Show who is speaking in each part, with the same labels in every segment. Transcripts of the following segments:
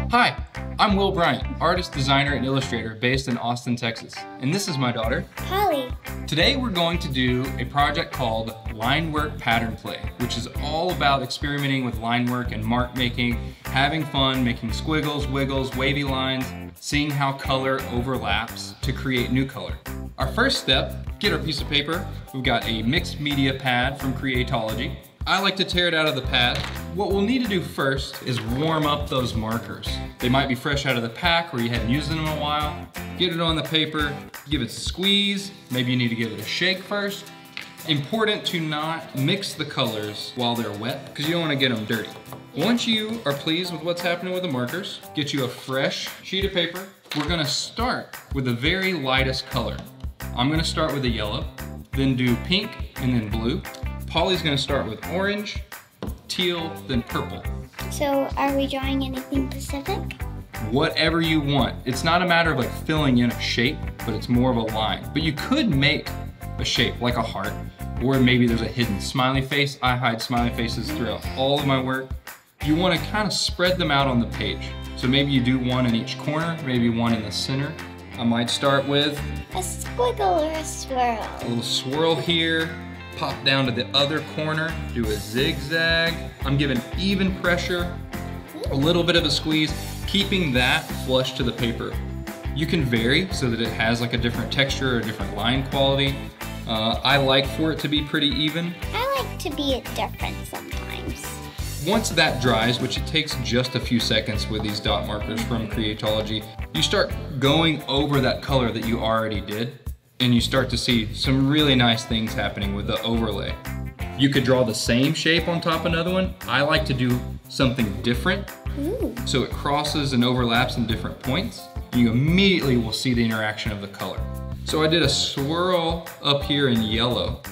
Speaker 1: Hi, I'm Will Bryant, artist, designer, and illustrator based in Austin, Texas. And this is my daughter,
Speaker 2: Holly.
Speaker 1: Today we're going to do a project called Linework Pattern Play, which is all about experimenting with line work and mark making, having fun, making squiggles, wiggles, wavy lines, seeing how color overlaps to create new color. Our first step, get our piece of paper. We've got a mixed media pad from Creatology. I like to tear it out of the pad. What we'll need to do first is warm up those markers. They might be fresh out of the pack or you hadn't used them in a while. Get it on the paper, give it a squeeze. Maybe you need to give it a shake first. Important to not mix the colors while they're wet because you don't want to get them dirty. Once you are pleased with what's happening with the markers, get you a fresh sheet of paper. We're gonna start with the very lightest color. I'm gonna start with the yellow, then do pink and then blue. Polly's gonna start with orange, teal, then purple.
Speaker 2: So are we drawing anything specific?
Speaker 1: Whatever you want. It's not a matter of like filling in a shape, but it's more of a line. But you could make a shape like a heart, or maybe there's a hidden smiley face. I hide smiley faces throughout all of my work. You wanna kind of spread them out on the page. So maybe you do one in each corner, maybe one in the center. I might start with
Speaker 2: a squiggle or a swirl.
Speaker 1: A little swirl here. Pop down to the other corner, do a zigzag. I'm giving even pressure, a little bit of a squeeze, keeping that flush to the paper. You can vary so that it has like a different texture or a different line quality. I like for it to be pretty even.
Speaker 2: I like to be different sometimes.
Speaker 1: Once that dries, which it takes just a few seconds with these dot markers from Creatology, you start going over that color that you already did. And you start to see some really nice things happening with the overlay. You could draw the same shape on top of another one. I like to do something different.
Speaker 2: Ooh.
Speaker 1: So it crosses and overlaps in different points. You immediately will see the interaction of the color. So I did a swirl up here in yellow.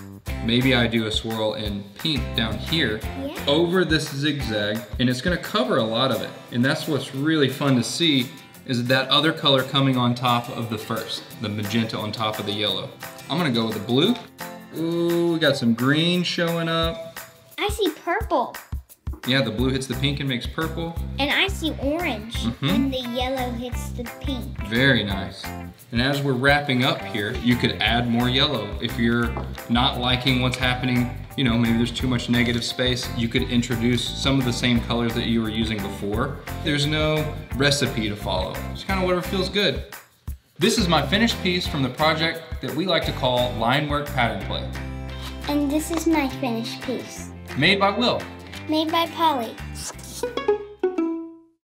Speaker 1: Maybe I do a swirl in pink down here over this zigzag, and it's gonna cover a lot of it. And that's what's really fun to see is that other color coming on top of the first, the magenta on top of the yellow. I'm gonna go with the blue. Ooh, we got some green showing up.
Speaker 2: I see purple.
Speaker 1: Yeah, the blue hits the pink and makes purple.
Speaker 2: And I see orange, and the yellow hits the pink.
Speaker 1: Very nice. And as we're wrapping up here, you could add more yellow. If you're not liking what's happening, you know, maybe there's too much negative space, you could introduce some of the same colors that you were using before. There's no recipe to follow. It's kind of whatever feels good. This is my finished piece from the project that we like to call Linework Pattern Play.
Speaker 2: And this is my finished piece.
Speaker 1: Made by Will.
Speaker 2: Made by Polly.